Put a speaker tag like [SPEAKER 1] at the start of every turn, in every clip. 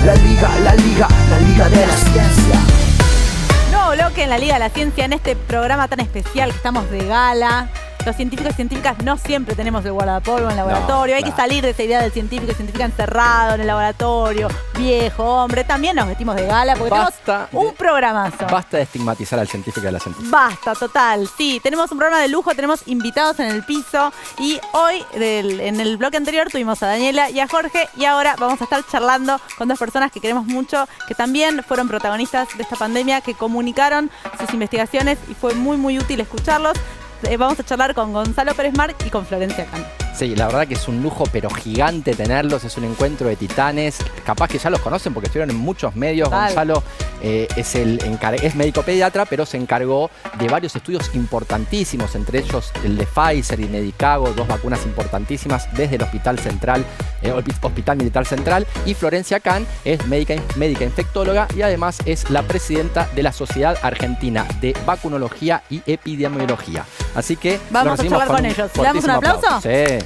[SPEAKER 1] la Liga de la Ciencia.
[SPEAKER 2] Nuevo bloque en la Liga de la Ciencia, en este programa tan especial que estamos de gala. Los científicos y científicas no siempre tenemos el guardapolvo en el laboratorio. Hay que salir de esa idea del científico y científica encerrado en el laboratorio, viejo, hombre. También nos vestimos de gala porque tenemos un programazo.
[SPEAKER 3] Basta de estigmatizar al científico y a la científica.
[SPEAKER 2] Basta, total. Sí, tenemos un programa de lujo, tenemos invitados en el piso. Y hoy, en el bloque anterior, tuvimos a Daniela y a Jorge. Y ahora vamos a estar charlando con dos personas que queremos mucho, que también fueron protagonistas de esta pandemia, que comunicaron sus investigaciones y fue muy, muy útil escucharlos. Vamos a charlar con Gonzalo Pérez March y con Florencia Can.
[SPEAKER 3] Sí, la verdad que es un lujo pero gigante tenerlos, es un encuentro de titanes. Capaz que ya los conocen porque estuvieron en muchos medios. Total. Gonzalo es médico pediatra, pero se encargó de varios estudios importantísimos, entre ellos el de Pfizer y Medicago, dos vacunas importantísimas desde el Hospital Central, Hospital Militar Central. Y Florencia Can es médica infectóloga y además es la presidenta de la Sociedad Argentina de Vacunología y Epidemiología. Así que
[SPEAKER 2] vamos a charlar con ellos. ¿Le damos un aplauso?
[SPEAKER 3] Sí.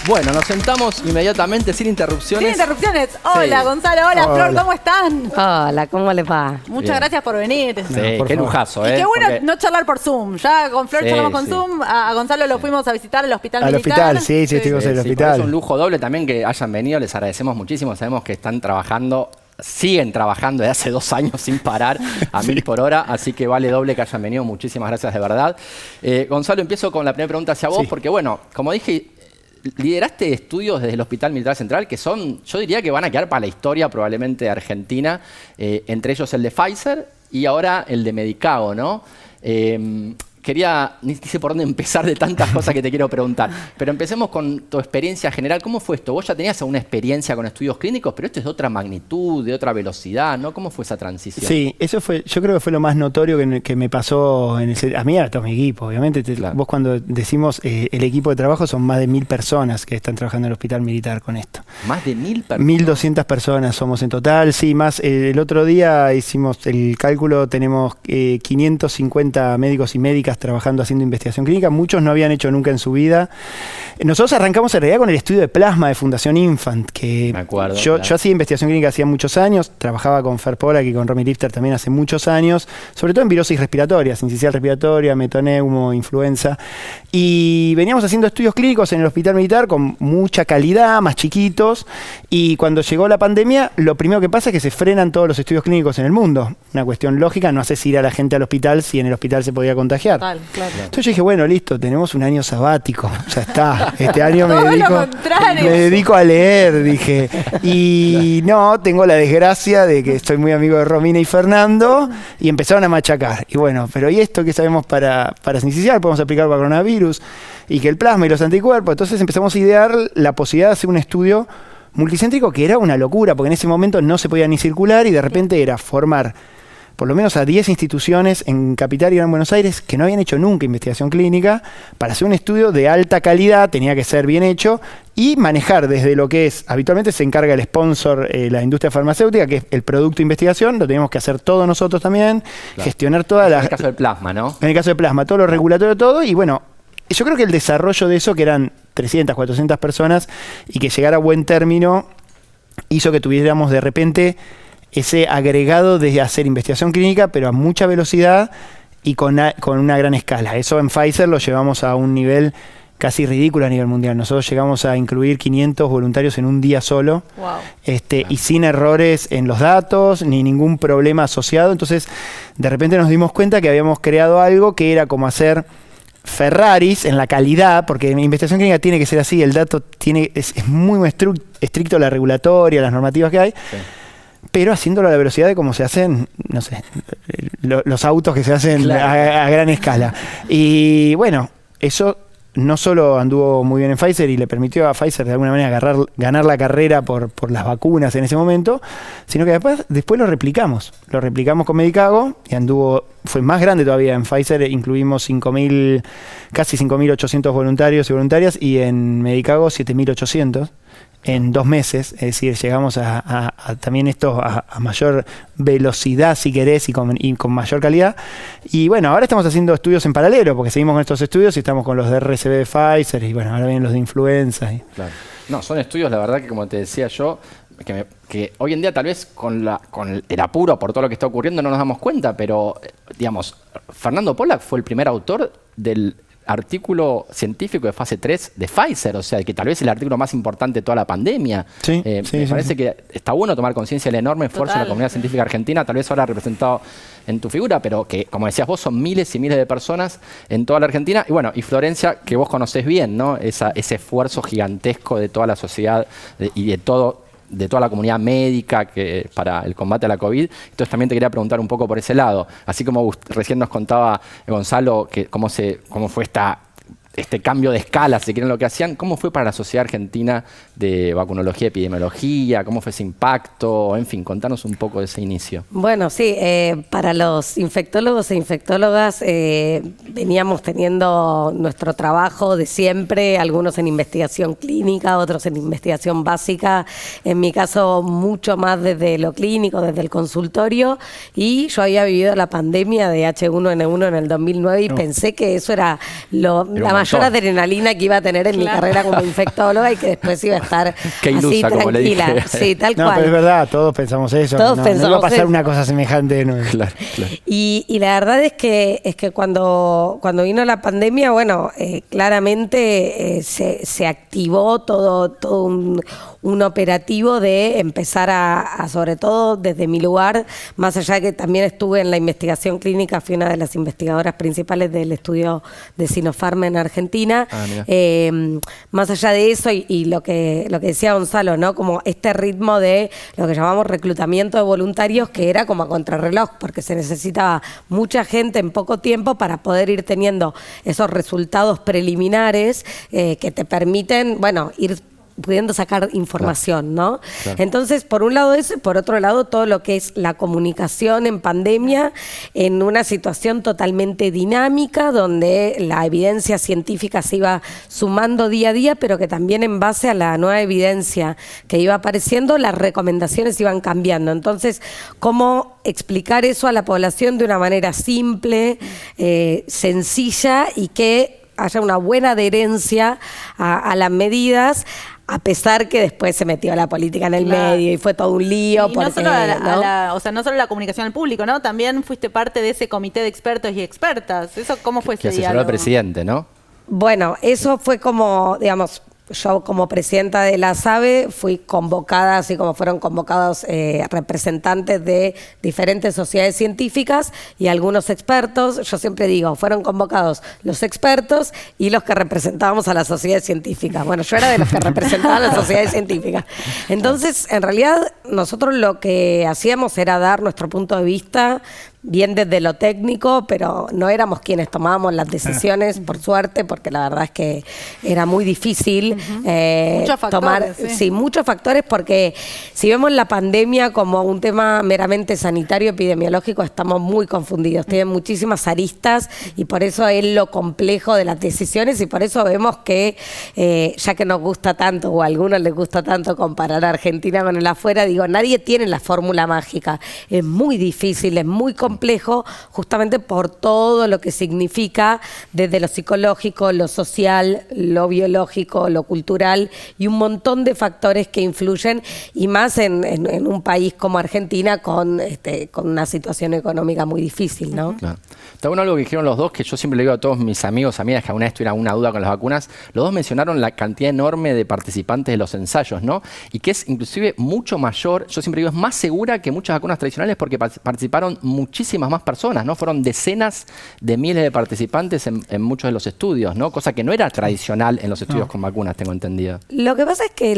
[SPEAKER 3] Bueno, nos sentamos inmediatamente sin interrupciones.
[SPEAKER 2] Sin interrupciones. Hola, sí. Gonzalo, hola, Flor, ¿cómo están?
[SPEAKER 4] Hola, ¿cómo les va?
[SPEAKER 2] Muchas gracias por venir.
[SPEAKER 3] Sí, qué lujazo,
[SPEAKER 2] Y qué bueno no charlar por Zoom. Ya con Flor charlamos con Zoom. A Gonzalo lo fuimos a visitar al Hospital Militar.
[SPEAKER 5] Al hospital, sí, estuvimos en el hospital.
[SPEAKER 3] Es un lujo doble también que hayan venido. Les agradecemos muchísimo. Sabemos que están trabajando. Siguen trabajando desde hace 2 años sin parar a 1000 por hora, así que vale doble que hayan venido. Muchísimas gracias de verdad. Gonzalo, empiezo con la primera pregunta hacia vos, porque bueno, como dije, lideraste estudios desde el Hospital Militar Central que son, yo diría que van a quedar para la historia probablemente de Argentina, entre ellos el de Pfizer y ahora el de Medicago, ¿no? Ni sé por dónde empezar de tantas cosas que te quiero preguntar. Pero empecemos con tu experiencia general. ¿Cómo fue esto? Vos ya tenías una experiencia con estudios clínicos, pero esto es de otra magnitud, de otra velocidad, ¿no? ¿Cómo fue esa transición?
[SPEAKER 5] Sí, eso fue, yo creo que fue lo más notorio que me pasó a mí y a todo mi equipo. Obviamente, claro. Vos cuando decimos el equipo de trabajo son más de 1000 personas que están trabajando en el Hospital Militar con esto.
[SPEAKER 3] ¿Más de 1000 personas?
[SPEAKER 5] 1200 personas somos en total, sí, más. El otro día hicimos el cálculo, tenemos 550 médicos y médicas trabajando haciendo investigación clínica, muchos no habían hecho nunca en su vida. Nosotros arrancamos en realidad con el estudio de plasma de Fundación Infant, que
[SPEAKER 3] me acuerdo,
[SPEAKER 5] yo hacía investigación clínica hacía muchos años, trabajaba con Fer Polak y con Romy Lifter también hace muchos años, sobre todo en virosis respiratorias, sincicial respiratoria, metoneumo, influenza, y veníamos haciendo estudios clínicos en el Hospital Militar con mucha calidad, más chiquitos, y cuando llegó la pandemia, lo primero que pasa es que se frenan todos los estudios clínicos en el mundo. Una cuestión lógica, no haces ir a la gente al hospital si en el hospital se podía contagiar.
[SPEAKER 2] Claro.
[SPEAKER 5] Entonces yo dije, bueno, listo, tenemos un año sabático, ya está. Este año me dedico a leer, dije. Y no, tengo la desgracia de que estoy muy amigo de Romina y Fernando y empezaron a machacar. Y bueno, pero ¿y esto qué sabemos para sincicial? Podemos aplicar para coronavirus y que el plasma y los anticuerpos. Entonces empezamos a idear la posibilidad de hacer un estudio multicéntrico que era una locura, porque en ese momento no se podía ni circular y de repente era formar por lo menos a 10 instituciones en Capital y Gran Buenos Aires que no habían hecho nunca investigación clínica para hacer un estudio de alta calidad, tenía que ser bien hecho y manejar desde lo que es, habitualmente se encarga el sponsor, la industria farmacéutica, que es el producto de investigación, lo teníamos que hacer todos nosotros también, claro. Gestionar todas las...
[SPEAKER 3] En el caso del plasma, ¿no?
[SPEAKER 5] En el caso del plasma, todo lo regulatorio, todo, y bueno, yo creo que el desarrollo de eso, que eran 300, 400 personas, y que llegara a buen término, hizo que tuviéramos de repente ese agregado de hacer investigación clínica, pero a mucha velocidad y con una gran escala. Eso en Pfizer lo llevamos a un nivel casi ridículo a nivel mundial. Nosotros llegamos a incluir 500 voluntarios en un día solo, wow. Y sin errores en los datos, ni ningún problema asociado. Entonces, de repente nos dimos cuenta que habíamos creado algo que era como hacer Ferraris en la calidad, porque en investigación clínica tiene que ser así, el dato es muy estricto la regulatoria, las normativas que hay. Sí. Pero haciéndolo a la velocidad de cómo se hacen, no sé, los autos que se hacen claro. a gran escala. Y bueno, eso no solo anduvo muy bien en Pfizer y le permitió a Pfizer de alguna manera ganar la carrera por las vacunas en ese momento, sino que después lo replicamos con Medicago y fue más grande todavía. En Pfizer incluimos casi 5.800 voluntarios y voluntarias y en Medicago 7.800. En 2 meses, es decir, llegamos a también esto a mayor velocidad, si querés, y con mayor calidad. Y bueno, ahora estamos haciendo estudios en paralelo, porque seguimos con estos estudios y estamos con los de RSV de Pfizer, y bueno, ahora vienen los de influenza.
[SPEAKER 3] Claro. No, son estudios, la verdad que como te decía yo, que hoy en día tal vez con el apuro por todo lo que está ocurriendo no nos damos cuenta, pero digamos, Fernando Pollack fue el primer autor del artículo científico de fase 3 de Pfizer, o sea, que tal vez es el artículo más importante de toda la pandemia. Me parece que está bueno tomar conciencia del enorme esfuerzo de la comunidad científica argentina, tal vez ahora representado en tu figura, pero que, como decías vos, son miles y miles de personas en toda la Argentina. Y bueno, y Florencia, que vos conocés bien, ¿no? Ese esfuerzo gigantesco de toda la sociedad y de toda la comunidad médica para el combate a la COVID. Entonces también te quería preguntar un poco por ese lado. Así como recién nos contaba Gonzalo cómo fue este cambio de escala, si quieren, lo que hacían, ¿cómo fue para la sociedad argentina de vacunología y epidemiología? ¿Cómo fue ese impacto? En fin, contanos un poco de ese inicio.
[SPEAKER 4] Bueno, sí, para los infectólogos e infectólogas veníamos teniendo nuestro trabajo de siempre, algunos en investigación clínica, otros en investigación básica, en mi caso mucho más desde lo clínico, desde el consultorio, y yo había vivido la pandemia de H1N1 en el 2009 y pensé que eso era la mayor adrenalina que iba a tener en mi carrera como infectóloga y que después iba a estar
[SPEAKER 3] Qué ilusa,
[SPEAKER 4] así
[SPEAKER 3] como le dije.
[SPEAKER 4] tranquila. Sí, tal cual.
[SPEAKER 5] Pero es verdad, todos pensamos eso.
[SPEAKER 4] Todos
[SPEAKER 5] no
[SPEAKER 4] pensamos
[SPEAKER 5] iba a pasar
[SPEAKER 4] eso.
[SPEAKER 5] una cosa semejante. No.
[SPEAKER 3] Claro.
[SPEAKER 4] Y la verdad es que cuando vino la pandemia, bueno, claramente se activó todo un operativo de empezar a, sobre todo desde mi lugar, más allá de que también estuve en la investigación clínica, fui una de las investigadoras principales del estudio de Sinopharm en Argentina. Más allá de eso y lo que decía Gonzalo, ¿no? Como este ritmo de lo que llamamos reclutamiento de voluntarios, que era como a contrarreloj, porque se necesitaba mucha gente en poco tiempo para poder ir teniendo esos resultados preliminares que te permiten, bueno, ir pudiendo sacar información, ¿no? Claro. Entonces, por un lado eso, y por otro lado todo lo que es la comunicación en pandemia, en una situación totalmente dinámica, donde la evidencia científica se iba sumando día a día, pero que también en base a la nueva evidencia que iba apareciendo, las recomendaciones iban cambiando. Entonces, ¿cómo explicar eso a la población de una manera simple, sencilla y que haya una buena adherencia a las medidas, a pesar que después se metió la política en el medio y fue todo un lío?
[SPEAKER 2] Y
[SPEAKER 4] porque,
[SPEAKER 2] no solo no solo la comunicación al público, ¿no? También fuiste parte de ese comité de expertos y expertas. ¿Eso cómo fue ese diálogo?
[SPEAKER 3] Que asesoró al presidente, ¿no?
[SPEAKER 4] Bueno, eso fue como, digamos, yo como presidenta de la SABE fui convocada, así como fueron convocados representantes de diferentes sociedades científicas y algunos expertos. Yo siempre digo, fueron convocados los expertos y los que representábamos a las sociedades científicas. Bueno, yo era de los que representaban a las sociedades científicas. Entonces, en realidad, nosotros lo que hacíamos era dar nuestro punto de vista, bien desde lo técnico, pero no éramos quienes tomábamos las decisiones, por suerte, porque la verdad es que era muy difícil
[SPEAKER 2] muchos factores,
[SPEAKER 4] tomar muchos factores, porque si vemos la pandemia como un tema meramente sanitario, epidemiológico, estamos muy confundidos, tienen muchísimas aristas y por eso es lo complejo de las decisiones y por eso vemos que, ya que nos gusta tanto, o a algunos les gusta tanto comparar a Argentina con el afuera, digo, nadie tiene la fórmula mágica, es muy difícil, es muy complejo, justamente por todo lo que significa desde lo psicológico, lo social, lo biológico, lo cultural y un montón de factores que influyen, y más en un país como Argentina con una situación económica muy difícil, ¿no?
[SPEAKER 3] Claro. Está bueno algo que dijeron los dos, que yo siempre le digo a todos mis amigos, amigas que alguna vez tuvieran alguna duda con las vacunas. Los dos mencionaron la cantidad enorme de participantes de los ensayos, ¿no? Y que es inclusive mucho mayor, yo siempre digo, es más segura que muchas vacunas tradicionales porque participaron muchísimas más personas, ¿no? Fueron decenas de miles de participantes en muchos de los estudios, ¿no? Cosa que no era tradicional en los estudios con vacunas, tengo entendido.
[SPEAKER 4] Lo que pasa es que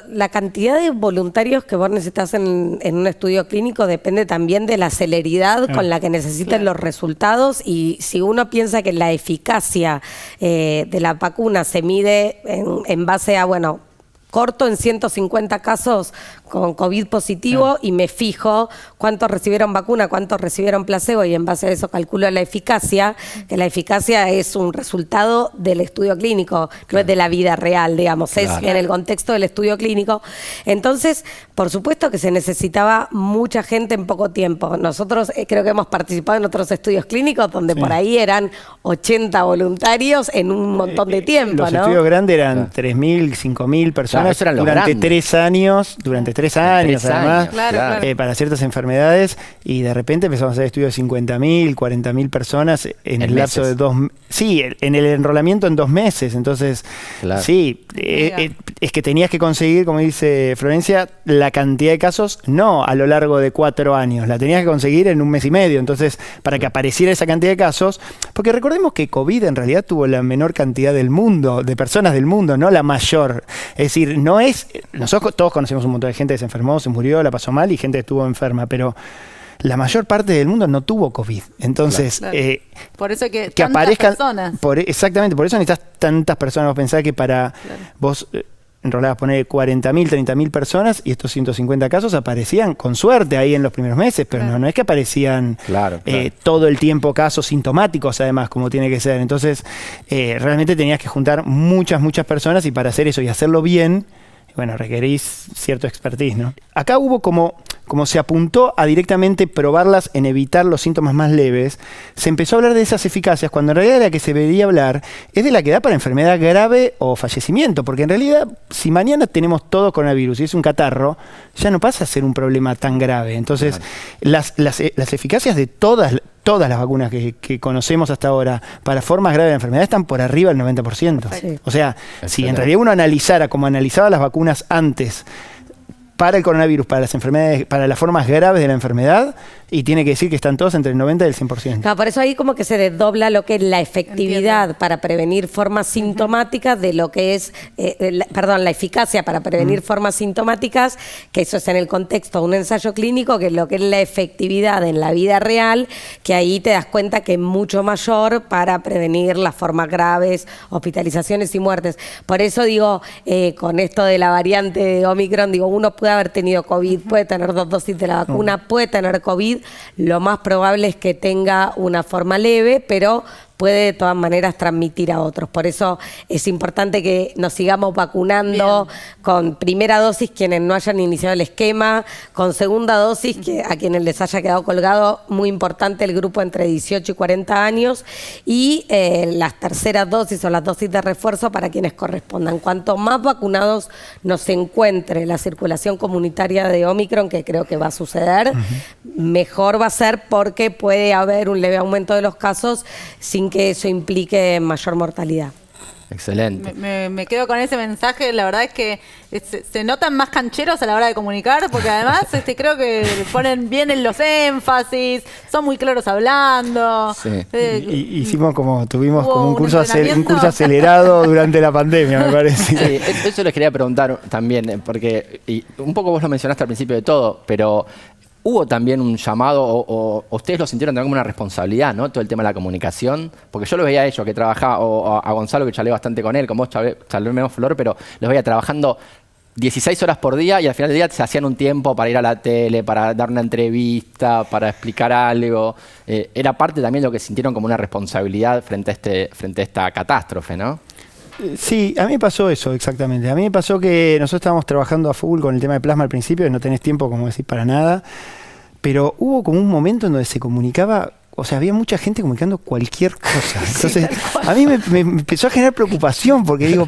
[SPEAKER 4] la cantidad de voluntarios que vos necesitas en un estudio clínico depende también de la celeridad con la que necesiten los resultados, y si uno piensa que la eficacia de la vacuna se mide en base a, bueno, corto en 150 casos con COVID positivo y me fijo cuántos recibieron vacuna, cuántos recibieron placebo, y en base a eso calculo la eficacia, que la eficacia es un resultado del estudio clínico, no es de la vida real, digamos, es en el contexto del estudio clínico. Entonces, por supuesto que se necesitaba mucha gente en poco tiempo. Nosotros creo que hemos participado en otros estudios clínicos donde por ahí eran 80 voluntarios en un montón de tiempo,
[SPEAKER 5] Los
[SPEAKER 4] ¿no?
[SPEAKER 5] estudios grandes eran 3.000, 5.000 personas. personas
[SPEAKER 3] eso eran los
[SPEAKER 5] durante
[SPEAKER 3] grandes.
[SPEAKER 5] 3 años, además,
[SPEAKER 2] Claro.
[SPEAKER 5] para ciertas enfermedades, y de repente empezamos a hacer estudios de 50.000, 40.000 personas en el lapso de 2 meses. Sí, en el enrolamiento en 2 meses. Entonces,
[SPEAKER 3] Claro.
[SPEAKER 5] sí, es que tenías que conseguir, como dice Florencia, la cantidad de casos, no a lo largo de 4 años, la tenías que conseguir en 1 mes y medio. Entonces, para que apareciera esa cantidad de casos, porque recordemos que COVID en realidad tuvo la menor cantidad del mundo, de personas del mundo, no la mayor. Es decir, no es, nosotros todos conocemos un montón de gente que se enfermó, se murió, la pasó mal y gente que estuvo enferma, pero la mayor parte del mundo no tuvo COVID. Entonces,
[SPEAKER 2] Claro. Por eso que
[SPEAKER 5] aparezcan
[SPEAKER 2] personas.
[SPEAKER 5] Exactamente, por eso necesitas tantas personas. Vos pensás que para vos enrolabas, poner 40.000, 30.000 personas y estos 150 casos aparecían con suerte ahí en los primeros meses, pero no es que aparecían todo el tiempo casos sintomáticos, además, como tiene que ser. Entonces, realmente tenías que juntar muchas personas, y para hacer eso y hacerlo bien, bueno, requerís cierto expertise, ¿no? Acá hubo como se apuntó a directamente probarlas en evitar los síntomas más leves, se empezó a hablar de esas eficacias, cuando en realidad de la que se debería hablar es de la que da para enfermedad grave o fallecimiento, porque en realidad, si mañana tenemos todo coronavirus y es un catarro, ya no pasa a ser un problema tan grave. Entonces, las eficacias de todas las vacunas que conocemos hasta ahora para formas graves de enfermedad están por arriba del 90%.
[SPEAKER 4] Sí.
[SPEAKER 5] O sea, si en realidad uno analizara como analizaba las vacunas antes para el coronavirus, para las enfermedades, para las formas graves de la enfermedad, y tiene que decir que están todos entre el 90 y el 100%.
[SPEAKER 4] Claro, por eso ahí como que se desdobla lo que es la efectividad para prevenir formas sintomáticas de lo que es, la eficacia para prevenir formas sintomáticas, que eso es en el contexto de un ensayo clínico, que es lo que es la efectividad en la vida real, que ahí te das cuenta que es mucho mayor para prevenir las formas graves, hospitalizaciones y muertes. Por eso digo, con esto de la variante de Omicron, digo, uno puede haber tenido COVID, puede tener 2 dosis de la vacuna, puede tener COVID, lo más probable es que tenga una forma leve, pero puede de todas maneras transmitir a otros. Por eso es importante que nos sigamos vacunando con primera dosis quienes no hayan iniciado el esquema, con segunda dosis que a quienes les haya quedado colgado, muy importante el grupo entre 18 y 40 años, y las terceras dosis o las dosis de refuerzo para quienes correspondan. Cuanto más vacunados nos encuentre la circulación comunitaria de Omicron, que creo que va a suceder, mejor va a ser, porque puede haber un leve aumento de los casos sin que eso implique mayor mortalidad.
[SPEAKER 3] Excelente.
[SPEAKER 2] Me quedo con ese mensaje. La verdad es que se notan más cancheros a la hora de comunicar, porque además creo que ponen bien en los énfasis, son muy claros hablando.
[SPEAKER 3] Sí.
[SPEAKER 5] Tuvimos
[SPEAKER 2] ¿Hubo
[SPEAKER 5] como un
[SPEAKER 2] un
[SPEAKER 5] curso
[SPEAKER 2] entrenamiento?
[SPEAKER 5] acelerado durante la pandemia, me parece.
[SPEAKER 3] Sí, eso les quería preguntar también, porque y un poco vos lo mencionaste al principio de todo, pero hubo también un llamado, o ustedes lo sintieron también como una responsabilidad, ¿no? Todo el tema de la comunicación, porque yo lo veía a ellos que trabajaba, o a Gonzalo, que charlé bastante con él, con vos charlé menos, Flor, pero los veía trabajando 16 horas por día, y al final del día se hacían un tiempo para ir a la tele, para dar una entrevista, para explicar algo. Era parte también de lo que sintieron como una responsabilidad frente a esta catástrofe, ¿no?
[SPEAKER 5] Sí, a mí me pasó eso exactamente. A mí me pasó que nosotros estábamos trabajando a full con el tema de plasma al principio, y no tenés tiempo, como decir, para nada. Pero hubo como un momento en donde se comunicaba, o sea, había mucha gente comunicando cualquier cosa. Entonces, a mí me empezó a generar preocupación, porque digo,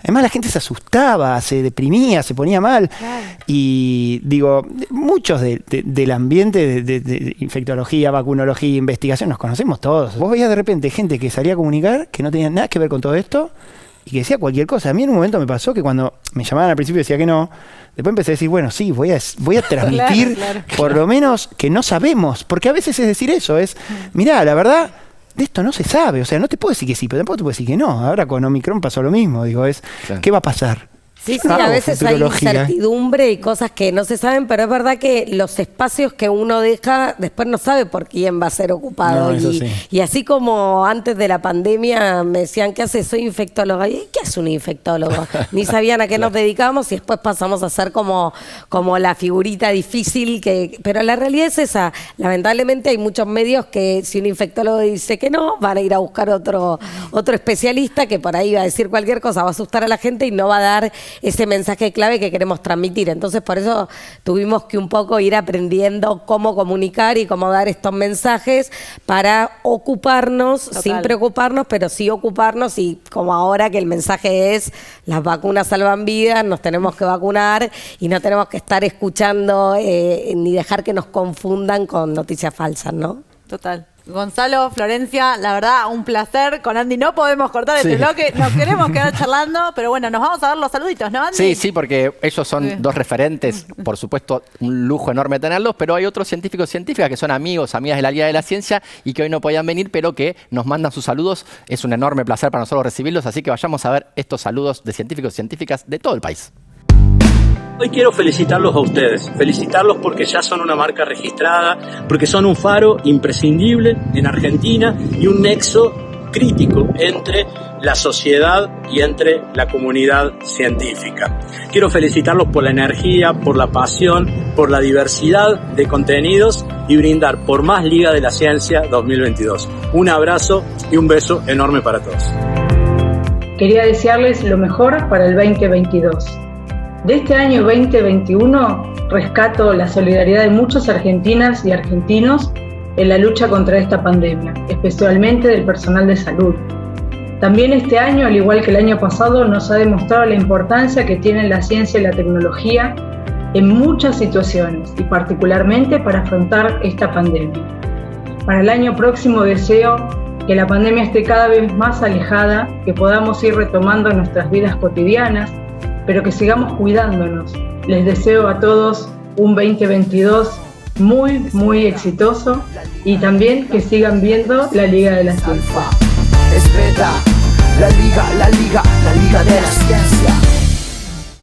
[SPEAKER 5] además la gente se asustaba, se deprimía, se ponía mal. Claro. Y digo, muchos del ambiente de infectología, vacunología, investigación, nos conocemos todos. Vos veías de repente gente que salía a comunicar, que no tenía nada que ver con todo esto, y que decía cualquier cosa. A mí en un momento me pasó que cuando me llamaban al principio decía que no, después empecé a decir, bueno, sí, voy a transmitir por lo menos que no sabemos, porque a veces es decir eso, mirá, la verdad, de esto no se sabe, o sea, no te puedo decir que sí, pero tampoco te puedo decir que no. Ahora con Omicron pasó lo mismo, digo, ¿qué va a pasar?
[SPEAKER 4] Sí, a veces hay incertidumbre y cosas que no se saben, pero es verdad que los espacios que uno deja, después no sabe por quién va a ser ocupado. Y así como antes de la pandemia me decían, ¿qué haces? Soy infectóloga. ¿Y qué hace un infectólogo? Ni sabían a qué nos dedicamos, y después pasamos a ser como la figurita difícil. Pero la realidad es esa. Lamentablemente hay muchos medios que si un infectólogo dice que no, van a ir a buscar otro especialista que por ahí va a decir cualquier cosa, va a asustar a la gente y no va a dar ese mensaje clave que queremos transmitir. Entonces, por eso tuvimos que un poco ir aprendiendo cómo comunicar y cómo dar estos mensajes para ocuparnos,
[SPEAKER 2] Total.
[SPEAKER 4] sin preocuparnos, pero sí ocuparnos, y como ahora que el mensaje es: las vacunas salvan vidas, nos tenemos que vacunar y no tenemos que estar escuchando ni dejar que nos confundan con noticias falsas, ¿no?
[SPEAKER 2] Total. Gonzalo, Florencia, la verdad, un placer. Con Andy no podemos cortar este
[SPEAKER 3] Sí.
[SPEAKER 2] bloque, nos queremos quedar charlando, pero bueno, nos vamos a dar los saluditos, ¿no, Andy?
[SPEAKER 3] Sí, sí, porque ellos son
[SPEAKER 2] Sí.
[SPEAKER 3] dos referentes, por supuesto, un lujo enorme tenerlos, pero hay otros científicos y científicas que son amigos, amigas de la Liga de la Ciencia y que hoy no podían venir, pero que nos mandan sus saludos. Es un enorme placer para nosotros recibirlos, así que vayamos a ver estos saludos de científicos y científicas de todo el país.
[SPEAKER 6] Hoy quiero felicitarlos a ustedes, felicitarlos porque ya son una marca registrada, porque son un faro imprescindible en Argentina y un nexo crítico entre la sociedad y entre la comunidad científica. Quiero felicitarlos por la energía, por la pasión, por la diversidad de contenidos y brindar por más Liga de la Ciencia 2022. Un abrazo y un beso enorme para todos.
[SPEAKER 7] Quería desearles lo mejor para el 2022. De este año 2021 rescato la solidaridad de muchas argentinas y argentinos en la lucha contra esta pandemia, especialmente del personal de salud. También este año, al igual que el año pasado, nos ha demostrado la importancia que tienen la ciencia y la tecnología en muchas situaciones y particularmente para afrontar esta pandemia. Para el año próximo deseo que la pandemia esté cada vez más alejada, que podamos ir retomando nuestras vidas cotidianas, pero que sigamos cuidándonos. Les deseo a todos un 2022 muy, muy exitoso y también que sigan viendo la Liga de la Ciencia.
[SPEAKER 1] Es verdad, la Liga de la Ciencia.